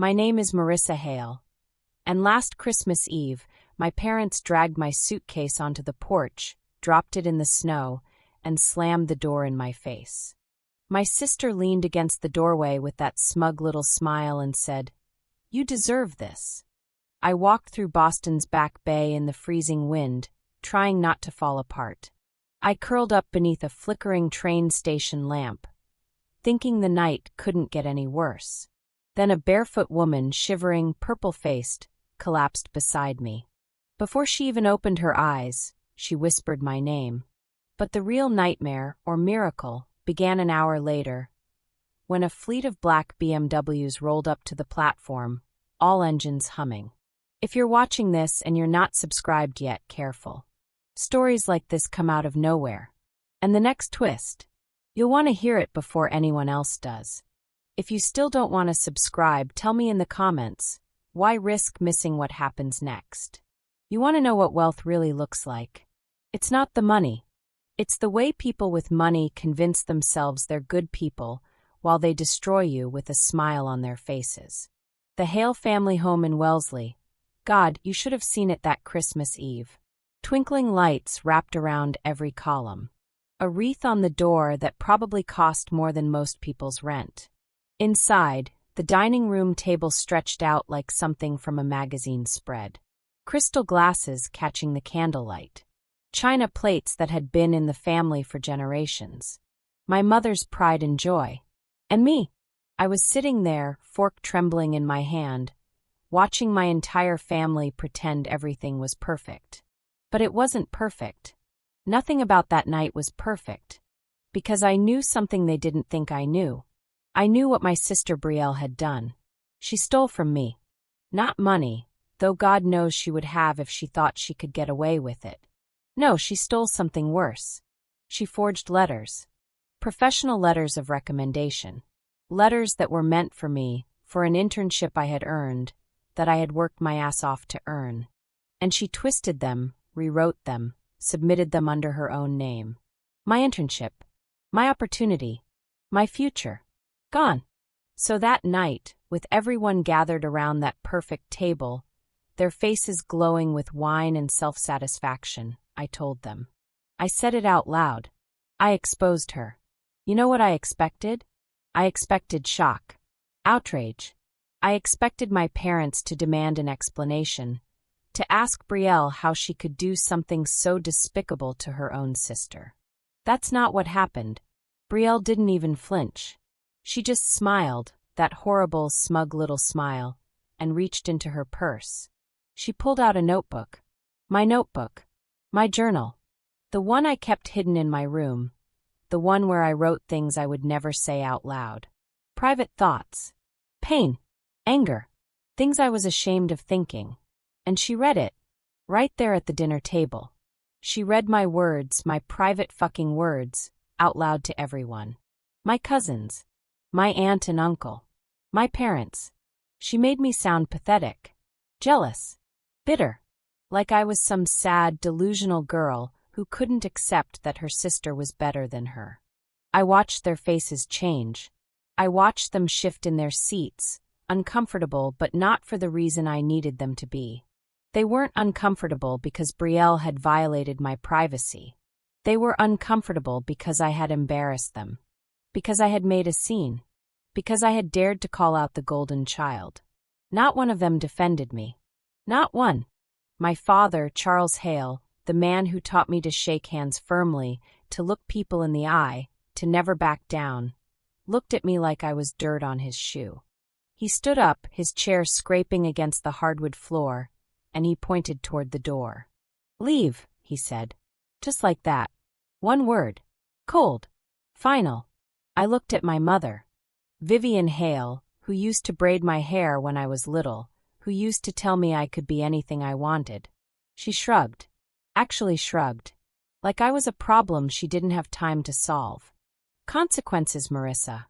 My name is Marissa Hale. And last Christmas Eve, my parents dragged my suitcase onto the porch, dropped it in the snow, and slammed the door in my face. My sister leaned against the doorway with that smug little smile and said, "You deserve this." I walked through Boston's Back Bay in the freezing wind, trying not to fall apart. I curled up beneath a flickering train station lamp, thinking the night couldn't get any worse. Then a barefoot woman, shivering, purple-faced, collapsed beside me. Before she even opened her eyes, she whispered my name. But the real nightmare, or miracle, began an hour later, when a fleet of black BMWs rolled up to the platform, all engines humming. If you're watching this and you're not subscribed yet, careful. Stories like this come out of nowhere. And the next twist, you'll want to hear it before anyone else does. If you still don't want to subscribe, tell me in the comments, why risk missing what happens next? You want to know what wealth really looks like. It's not the money. It's the way people with money convince themselves they're good people while they destroy you with a smile on their faces. The Hale family home in Wellesley. God, you should have seen it that Christmas Eve. Twinkling lights wrapped around every column. A wreath on the door that probably cost more than most people's rent. Inside, the dining room table stretched out like something from a magazine spread. Crystal glasses catching the candlelight. China plates that had been in the family for generations. My mother's pride and joy. And me. I was sitting there, fork trembling in my hand, watching my entire family pretend everything was perfect. But it wasn't perfect. Nothing about that night was perfect. Because I knew something they didn't think I knew. I knew what my sister Brielle had done. She stole from me. Not money, though God knows she would have if she thought she could get away with it. No, she stole something worse. She forged letters. Professional letters of recommendation. Letters that were meant for me, for an internship I had earned, that I had worked my ass off to earn. And she twisted them, rewrote them, submitted them under her own name. My internship. My opportunity. My future. Gone. So that night, with everyone gathered around that perfect table, their faces glowing with wine and self-satisfaction, I told them. I said it out loud. I exposed her. You know what I expected? I expected shock. Outrage. I expected my parents to demand an explanation, to ask Brielle how she could do something so despicable to her own sister. That's not what happened. Brielle didn't even flinch. She just smiled, that horrible, smug little smile, and reached into her purse. She pulled out a notebook. My notebook. My journal. The one I kept hidden in my room. The one where I wrote things I would never say out loud. Private thoughts. Pain. Anger. Things I was ashamed of thinking. And she read it. Right there at the dinner table. She read my words, my private fucking words, out loud to everyone. My cousins. My aunt and uncle. My parents. She made me sound pathetic. Jealous. Bitter. Like I was some sad, delusional girl who couldn't accept that her sister was better than her. I watched their faces change. I watched them shift in their seats, uncomfortable but not for the reason I needed them to be. They weren't uncomfortable because Brielle had violated my privacy. They were uncomfortable because I had embarrassed them. Because I had made a scene. Because I had dared to call out the golden child. Not one of them defended me. Not one. My father, Charles Hale, the man who taught me to shake hands firmly, to look people in the eye, to never back down, looked at me like I was dirt on his shoe. He stood up, his chair scraping against the hardwood floor, and he pointed toward the door. "Leave," he said. Just like that. One word. Cold. Final. I looked at my mother. Vivian Hale, who used to braid my hair when I was little, who used to tell me I could be anything I wanted. She shrugged. Actually shrugged. Like I was a problem she didn't have time to solve. "Consequences, Marissa,"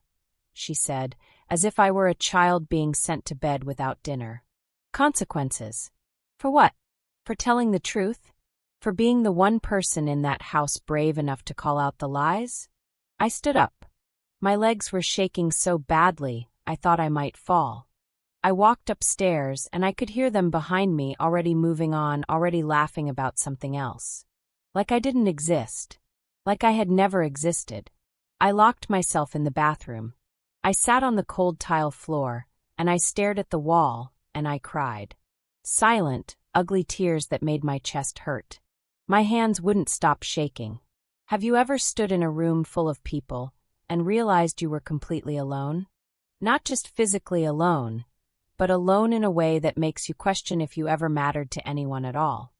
she said, as if I were a child being sent to bed without dinner. Consequences. For what? For telling the truth? For being the one person in that house brave enough to call out the lies? I stood up. My legs were shaking so badly, I thought I might fall. I walked upstairs, and I could hear them behind me already moving on, already laughing about something else. Like I didn't exist. Like I had never existed. I locked myself in the bathroom. I sat on the cold tile floor, and I stared at the wall, and I cried. Silent, ugly tears that made my chest hurt. My hands wouldn't stop shaking. Have you ever stood in a room full of people and realized you were completely alone? Not just physically alone, but alone in a way that makes you question if you ever mattered to anyone at all.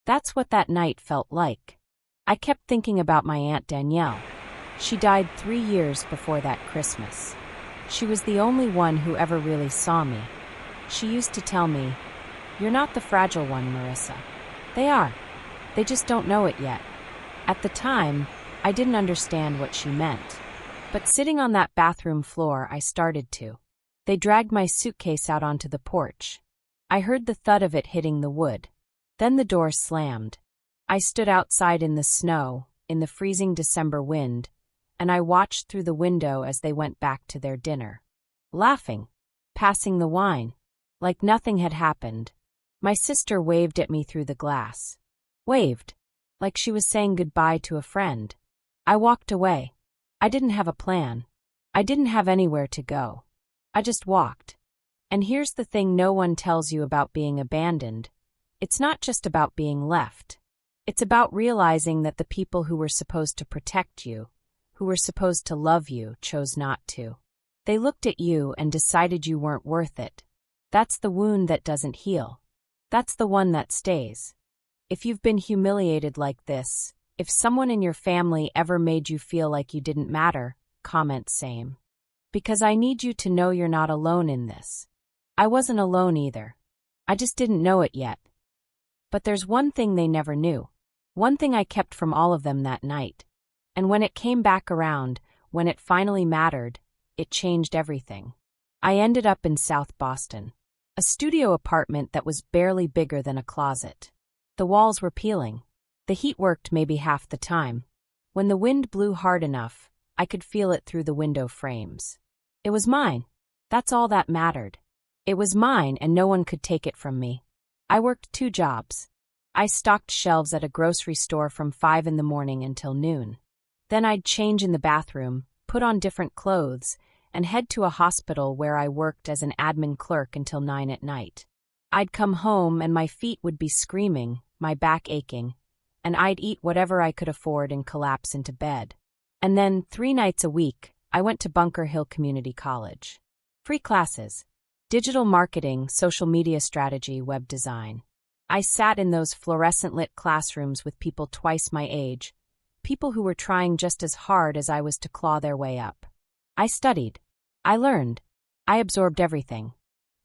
That's what that night felt like. I kept thinking about my Aunt Danielle. She died 3 years before that Christmas. She was the only one who ever really saw me. She used to tell me, "You're not the fragile one, Marissa." They are. They just don't know it yet. At the time, I didn't understand what she meant. But sitting on that bathroom floor, I started to. They dragged my suitcase out onto the porch. I heard the thud of it hitting the wood. Then the door slammed. I stood outside in the snow, in the freezing December wind, and I watched through the window as they went back to their dinner. Laughing, passing the wine, like nothing had happened. My sister waved at me through the glass. Waved, like she was saying goodbye to a friend. I walked away. I didn't have a plan. I didn't have anywhere to go. I just walked. And here's the thing no one tells you about being abandoned. It's not just about being left. It's about realizing that the people who were supposed to protect you, who were supposed to love you, chose not to. They looked at you and decided you weren't worth it. That's the wound that doesn't heal. That's the one that stays. If you've been humiliated like this, if someone in your family ever made you feel like you didn't matter, comment same. Because I need you to know you're not alone in this. I wasn't alone either. I just didn't know it yet. But there's one thing they never knew. One thing I kept from all of them that night. And when it came back around, when it finally mattered, it changed everything. I ended up in South Boston. A studio apartment that was barely bigger than a closet. The walls were peeling. The heat worked maybe half the time. When the wind blew hard enough, I could feel it through the window frames. It was mine. That's all that mattered. It was mine and no one could take it from me. I worked 2 jobs. I stocked shelves at a grocery store from 5 in the morning until noon. Then I'd change in the bathroom, put on different clothes, and head to a hospital where I worked as an admin clerk until 9 at night. I'd come home and my feet would be screaming, my back aching, and I'd eat whatever I could afford and collapse into bed. And then, 3 nights a week, I went to Bunker Hill Community College. Free classes. Digital marketing, social media strategy, web design. I sat in those fluorescent-lit classrooms with people twice my age, people who were trying just as hard as I was to claw their way up. I studied. I learned. I absorbed everything.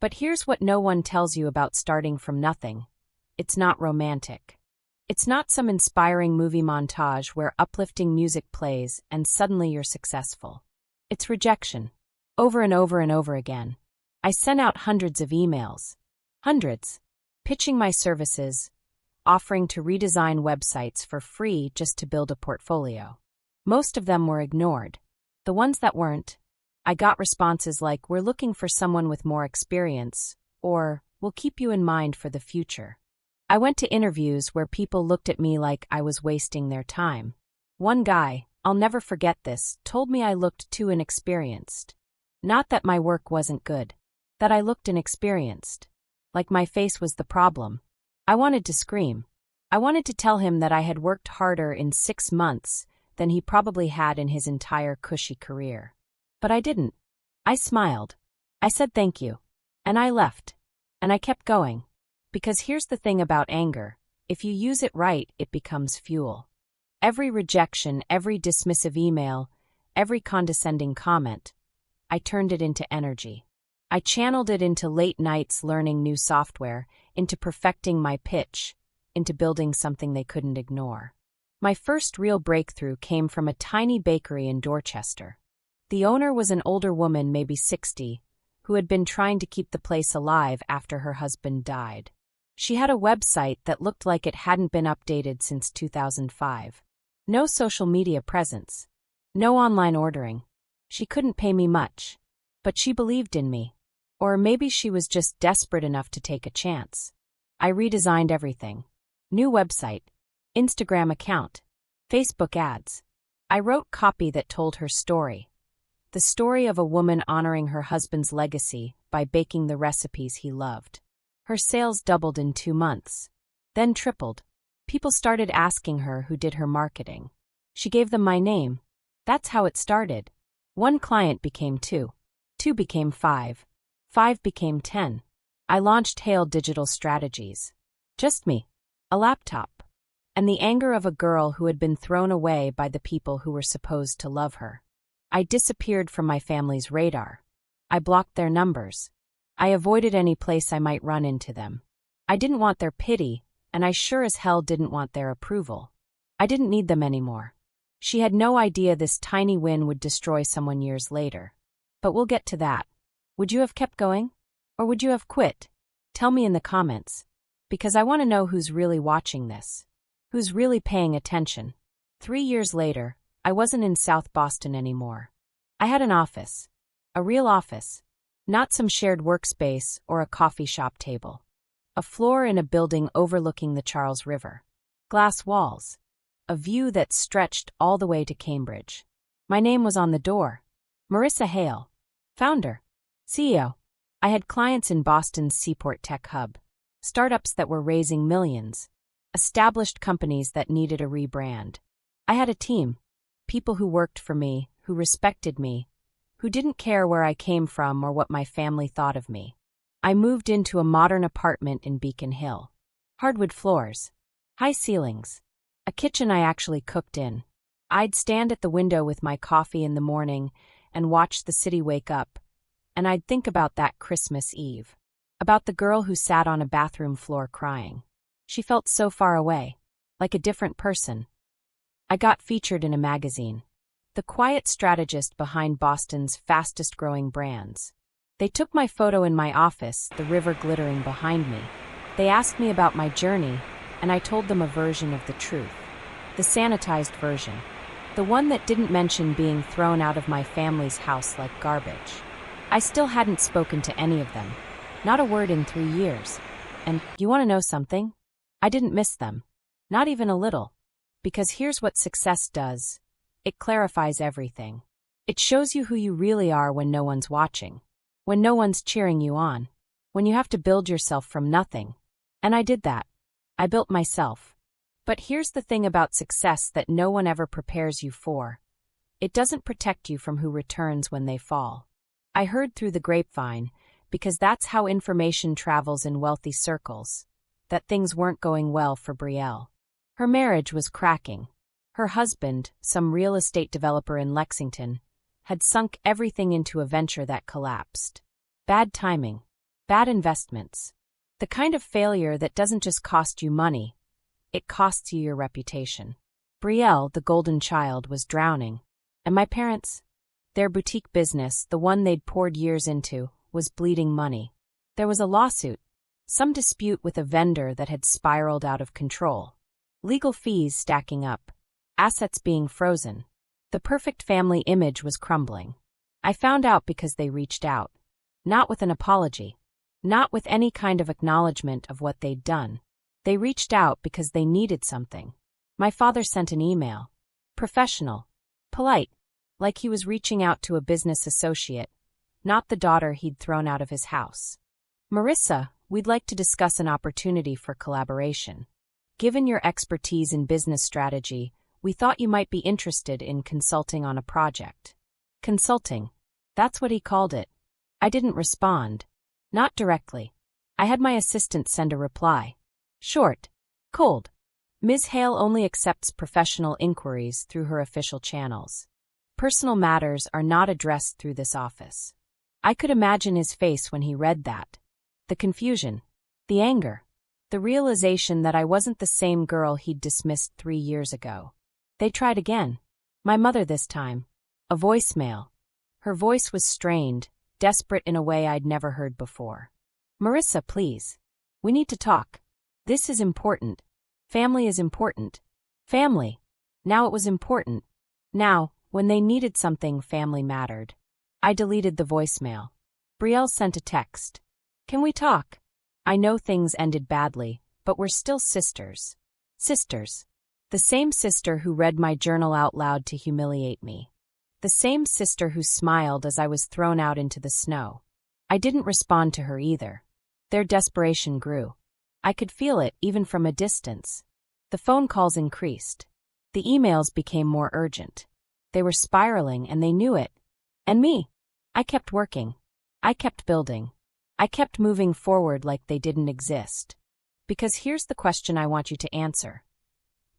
But here's what no one tells you about starting from nothing. It's not romantic. It's not some inspiring movie montage where uplifting music plays and suddenly you're successful. It's rejection. Over and over and over again. I sent out hundreds of emails. Hundreds. Pitching my services, offering to redesign websites for free just to build a portfolio. Most of them were ignored. The ones that weren't, I got responses like, "We're looking for someone with more experience," or, "We'll keep you in mind for the future." I went to interviews where people looked at me like I was wasting their time. One guy, I'll never forget this, told me I looked too inexperienced. Not that my work wasn't good. That I looked inexperienced. Like my face was the problem. I wanted to scream. I wanted to tell him that I had worked harder in 6 months than he probably had in his entire cushy career. But I didn't. I smiled. I said thank you. And I left. And I kept going. Because here's the thing about anger. If you use it right, it becomes fuel. Every rejection, every dismissive email, every condescending comment, I turned it into energy. I channeled it into late nights learning new software, into perfecting my pitch, into building something they couldn't ignore. My first real breakthrough came from a tiny bakery in Dorchester. The owner was an older woman, maybe 60, who had been trying to keep the place alive after her husband died. She had a website that looked like it hadn't been updated since 2005. No social media presence. No online ordering. She couldn't pay me much. But she believed in me. Or maybe she was just desperate enough to take a chance. I redesigned everything. New website, Instagram account, Facebook ads. I wrote copy that told her story. The story of a woman honoring her husband's legacy by baking the recipes he loved. Her sales doubled in 2 months, then tripled. People started asking her who did her marketing. She gave them my name. That's how it started. 1 client became 2. 2 became 5. 5 became 10. I launched Hale Digital Strategies. Just me. A laptop. And the anger of a girl who had been thrown away by the people who were supposed to love her. I disappeared from my family's radar. I blocked their numbers. I avoided any place I might run into them. I didn't want their pity, and I sure as hell didn't want their approval. I didn't need them anymore. She had no idea this tiny win would destroy someone years later. But we'll get to that. Would you have kept going? Or would you have quit? Tell me in the comments. Because I want to know who's really watching this. Who's really paying attention. 3 years later, I wasn't in South Boston anymore. I had an office. A real office. Not some shared workspace or a coffee shop table. A floor in a building overlooking the Charles River. Glass walls. A view that stretched all the way to Cambridge. My name was on the door. Marissa Hale. Founder. CEO. I had clients in Boston's Seaport Tech Hub. Startups that were raising millions. Established companies that needed a rebrand. I had a team. People who worked for me, who respected me, who didn't care where I came from or what my family thought of me. I moved into a modern apartment in Beacon Hill. Hardwood floors. High ceilings. A kitchen I actually cooked in. I'd stand at the window with my coffee in the morning and watch the city wake up, and I'd think about that Christmas Eve. About the girl who sat on a bathroom floor crying. She felt so far away, like a different person. I got featured in a magazine. The quiet strategist behind Boston's fastest-growing brands. They took my photo in my office, the river glittering behind me. They asked me about my journey, and I told them a version of the truth. The sanitized version. The one that didn't mention being thrown out of my family's house like garbage. I still hadn't spoken to any of them. Not a word in 3 years. And, you want to know something? I didn't miss them. Not even a little. Because here's what success does. It clarifies everything. It shows you who you really are when no one's watching. When no one's cheering you on. When you have to build yourself from nothing. And I did that. I built myself. But here's the thing about success that no one ever prepares you for. It doesn't protect you from who returns when they fall. I heard through the grapevine, because that's how information travels in wealthy circles, that things weren't going well for Brielle. Her marriage was cracking. Her husband, some real estate developer in Lexington, had sunk everything into a venture that collapsed. Bad timing. Bad investments. The kind of failure that doesn't just cost you money, it costs you your reputation. Brielle, the golden child, was drowning. And my parents? Their boutique business, the one they'd poured years into, was bleeding money. There was a lawsuit. Some dispute with a vendor that had spiraled out of control. Legal fees stacking up. Assets being frozen. The perfect family image was crumbling. I found out because they reached out. Not with an apology. Not with any kind of acknowledgement of what they'd done. They reached out because they needed something. My father sent an email. Professional. Polite. Like he was reaching out to a business associate, not the daughter he'd thrown out of his house. Marissa, we'd like to discuss an opportunity for collaboration. Given your expertise in business strategy, we thought you might be interested in consulting on a project. Consulting. That's what he called it. I didn't respond. Not directly. I had my assistant send a reply. Short. Cold. Ms. Hale only accepts professional inquiries through her official channels. Personal matters are not addressed through this office. I could imagine his face when he read that. The confusion. The anger. The realization that I wasn't the same girl he'd dismissed 3 years ago. They tried again. My mother this time. A voicemail. Her voice was strained, desperate in a way I'd never heard before. Marissa, please. We need to talk. This is important. Family is important. Family. Now it was important. Now, when they needed something, family mattered. I deleted the voicemail. Brielle sent a text. Can we talk? I know things ended badly, but we're still sisters. Sisters. The same sister who read my journal out loud to humiliate me. The same sister who smiled as I was thrown out into the snow. I didn't respond to her either. Their desperation grew. I could feel it even from a distance. The phone calls increased. The emails became more urgent. They were spiraling and they knew it. And me. I kept working. I kept building. I kept moving forward like they didn't exist. Because here's the question I want you to answer.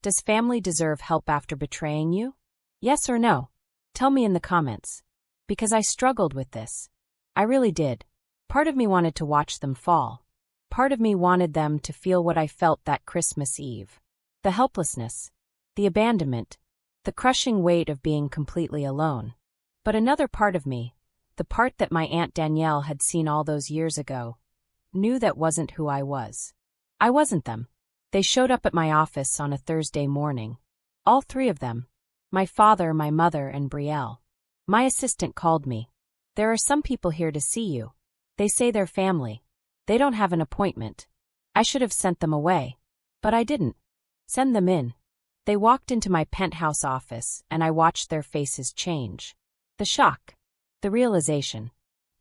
Does family deserve help after betraying you? Yes or no? Tell me in the comments. Because I struggled with this. I really did. Part of me wanted to watch them fall. Part of me wanted them to feel what I felt that Christmas Eve. The helplessness. The abandonment. The crushing weight of being completely alone. But another part of me, the part that my Aunt Danielle had seen all those years ago, knew that wasn't who I was. I wasn't them. They showed up at my office on a Thursday morning. All three of them. My father, my mother, and Brielle. My assistant called me. There are some people here to see you. They say they're family. They don't have an appointment. I should have sent them away. But I didn't. Send them in. They walked into my penthouse office, and I watched their faces change. The shock. The realization.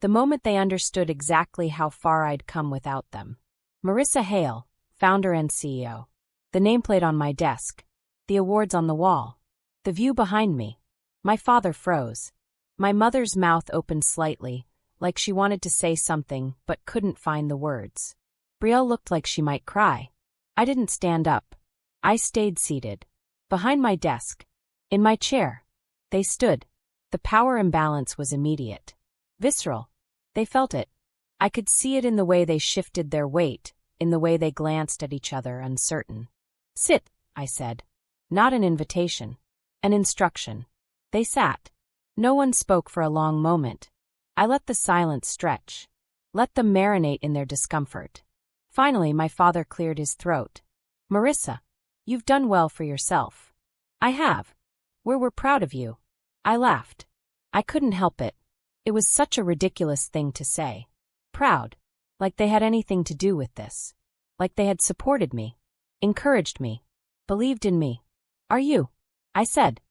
The moment they understood exactly how far I'd come without them. Marissa Hale, founder and CEO. The nameplate on my desk. The awards on the wall. The view behind me. My father froze. My mother's mouth opened slightly, like she wanted to say something but couldn't find the words. Brielle looked like she might cry. I didn't stand up. I stayed seated. Behind my desk. In my chair. They stood. The power imbalance was immediate. Visceral. They felt it. I could see it in the way they shifted their weight, in the way they glanced at each other uncertain. Sit, I said. Not an invitation. An instruction. They sat. No one spoke for a long moment. I let the silence stretch. Let them marinate in their discomfort. Finally, my father cleared his throat. Marissa, you've done well for yourself. I have. We're proud of you. I laughed. I couldn't help it. It was such a ridiculous thing to say. Proud. Like they had anything to do with this. Like they had supported me. Encouraged me. Believed in me. Are you? I said.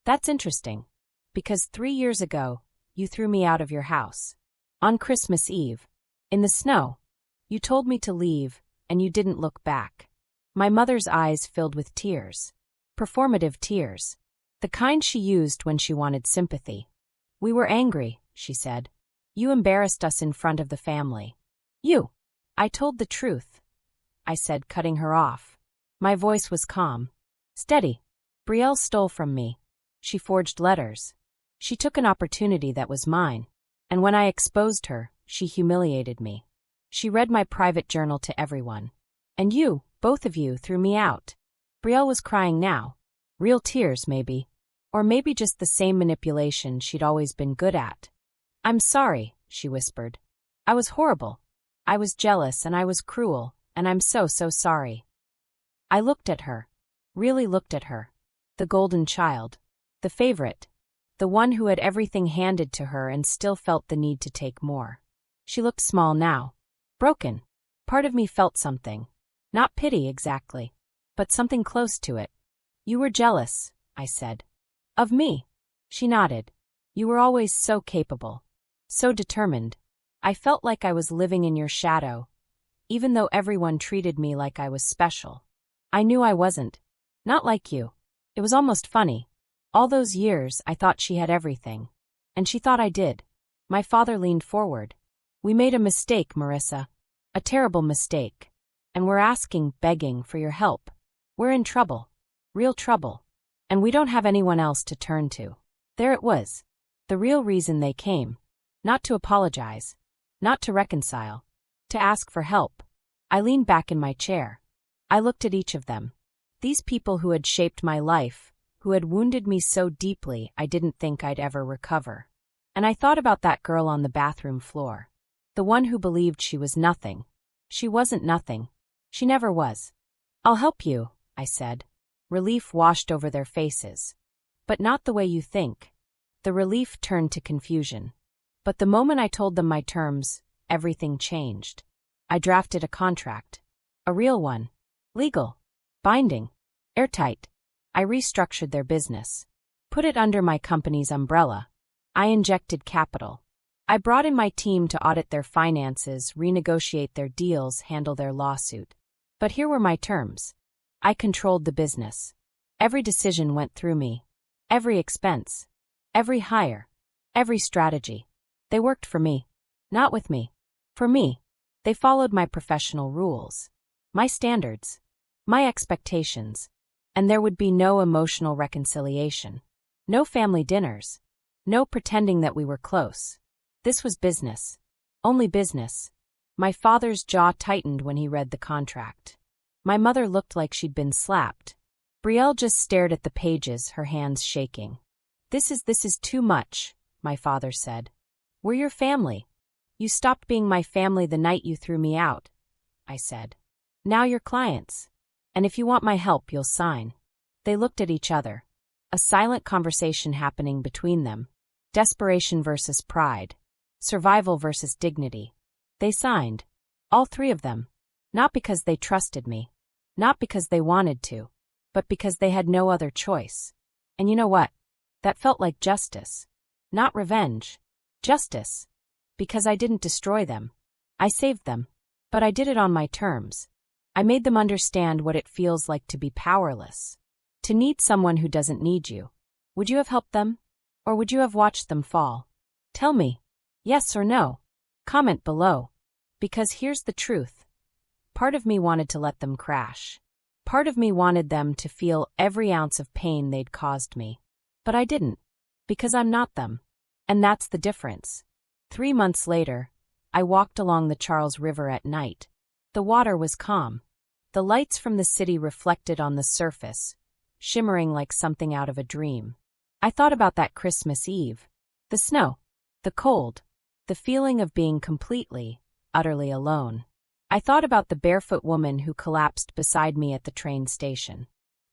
That's interesting. Because 3 years ago, you threw me out of your house. On Christmas Eve. In the snow. You told me to leave, and you didn't look back. My mother's eyes filled with tears. Performative tears. The kind she used when she wanted sympathy. We were angry, she said. You embarrassed us in front of the family. You. I told the truth. I said, cutting her off. My voice was calm. Steady. Brielle stole from me. She forged letters. She took an opportunity that was mine. And when I exposed her, she humiliated me. She read my private journal to everyone. And you, both of you, threw me out. Brielle was crying now. Real tears, maybe. Or maybe just the same manipulation she'd always been good at. I'm sorry, she whispered. I was horrible. I was jealous and I was cruel, and I'm so sorry. I looked at her. Really looked at her. The golden child. The favorite. The one who had everything handed to her and still felt the need to take more. She looked small now. Broken. Part of me felt something. Not pity exactly. But something close to it. You were jealous, I said. Of me. She nodded. You were always so capable. So determined. I felt like I was living in your shadow, even though everyone treated me like I was special. I knew I wasn't. Not like you. It was almost funny. All those years I thought she had everything. And she thought I did. My father leaned forward. We made a mistake, Marissa. A terrible mistake. And we're asking, begging for your help. We're in trouble. Real trouble. And we don't have anyone else to turn to. There it was. The real reason they came. Not to apologize. Not to reconcile. To ask for help. I leaned back in my chair. I looked at each of them. These people who had shaped my life, who had wounded me so deeply I didn't think I'd ever recover. And I thought about that girl on the bathroom floor. The one who believed she was nothing. She wasn't nothing. She never was. I'll help you, I said. Relief washed over their faces. But not the way you think. The relief turned to confusion. But the moment I told them my terms, everything changed. I drafted a contract. A real one. Legal. Binding. Airtight. I restructured their business. Put it under my company's umbrella. I injected capital. I brought in my team to audit their finances, renegotiate their deals, handle their lawsuit. But here were my terms. I controlled the business. Every decision went through me. Every expense. Every hire. Every strategy. They worked for me. Not with me. For me. They followed my professional rules. My standards. My expectations. And there would be no emotional reconciliation. No family dinners. No pretending that we were close. This was business. Only business. My father's jaw tightened when he read the contract. My mother looked like she'd been slapped. Brielle just stared at the pages, her hands shaking. This is too much, my father said. We're your family. You stopped being my family the night you threw me out, I said. Now you're clients. And if you want my help, you'll sign. They looked at each other. A silent conversation happening between them. Desperation versus pride. Survival versus dignity. They signed. All three of them. Not because they trusted me. Not because they wanted to. But because they had no other choice. And you know what? That felt like justice. Not revenge. Justice. Because I didn't destroy them. I saved them. But I did it on my terms. I made them understand what it feels like to be powerless. To need someone who doesn't need you. Would you have helped them? Or would you have watched them fall? Tell me. Yes or no. Comment below. Because here's the truth. Part of me wanted to let them crash. Part of me wanted them to feel every ounce of pain they'd caused me. But I didn't. Because I'm not them. And that's the difference. 3 months later, I walked along the Charles River at night. The water was calm. The lights from the city reflected on the surface, shimmering like something out of a dream. I thought about that Christmas Eve. The snow. The cold. The feeling of being completely, utterly alone. I thought about the barefoot woman who collapsed beside me at the train station.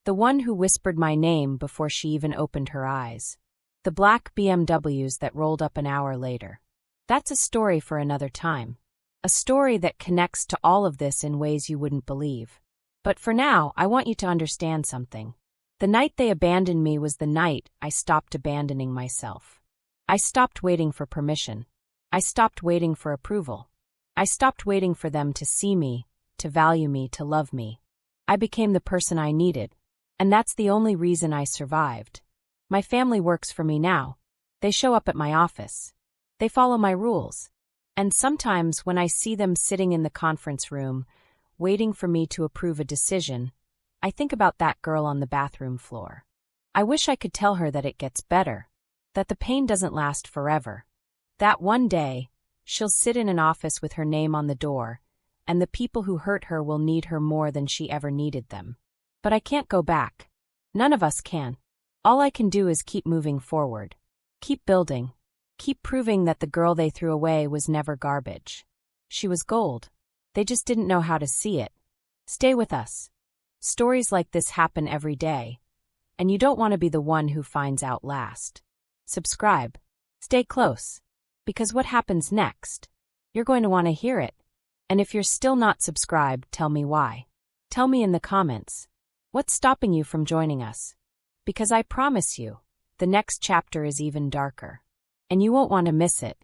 The one who whispered my name before she even opened her eyes. The black BMWs that rolled up an hour later. That's a story for another time. A story that connects to all of this in ways you wouldn't believe. But for now, I want you to understand something. The night they abandoned me was the night I stopped abandoning myself. I stopped waiting for permission. I stopped waiting for approval. I stopped waiting for them to see me, to value me, to love me. I became the person I needed. And that's the only reason I survived. My family works for me now. They show up at my office. They follow my rules. And sometimes when I see them sitting in the conference room, waiting for me to approve a decision, I think about that girl on the bathroom floor. I wish I could tell her that it gets better, that the pain doesn't last forever, that one day, she'll sit in an office with her name on the door, and the people who hurt her will need her more than she ever needed them. But I can't go back. None of us can. All I can do is keep moving forward. Keep building. Keep proving that the girl they threw away was never garbage. She was gold. They just didn't know how to see it. Stay with us. Stories like this happen every day, and you don't want to be the one who finds out last. Subscribe. Stay close. Because what happens next? You're going to want to hear it. And if you're still not subscribed, tell me why. Tell me in the comments. What's stopping you from joining us? Because I promise you, the next chapter is even darker. And you won't want to miss it.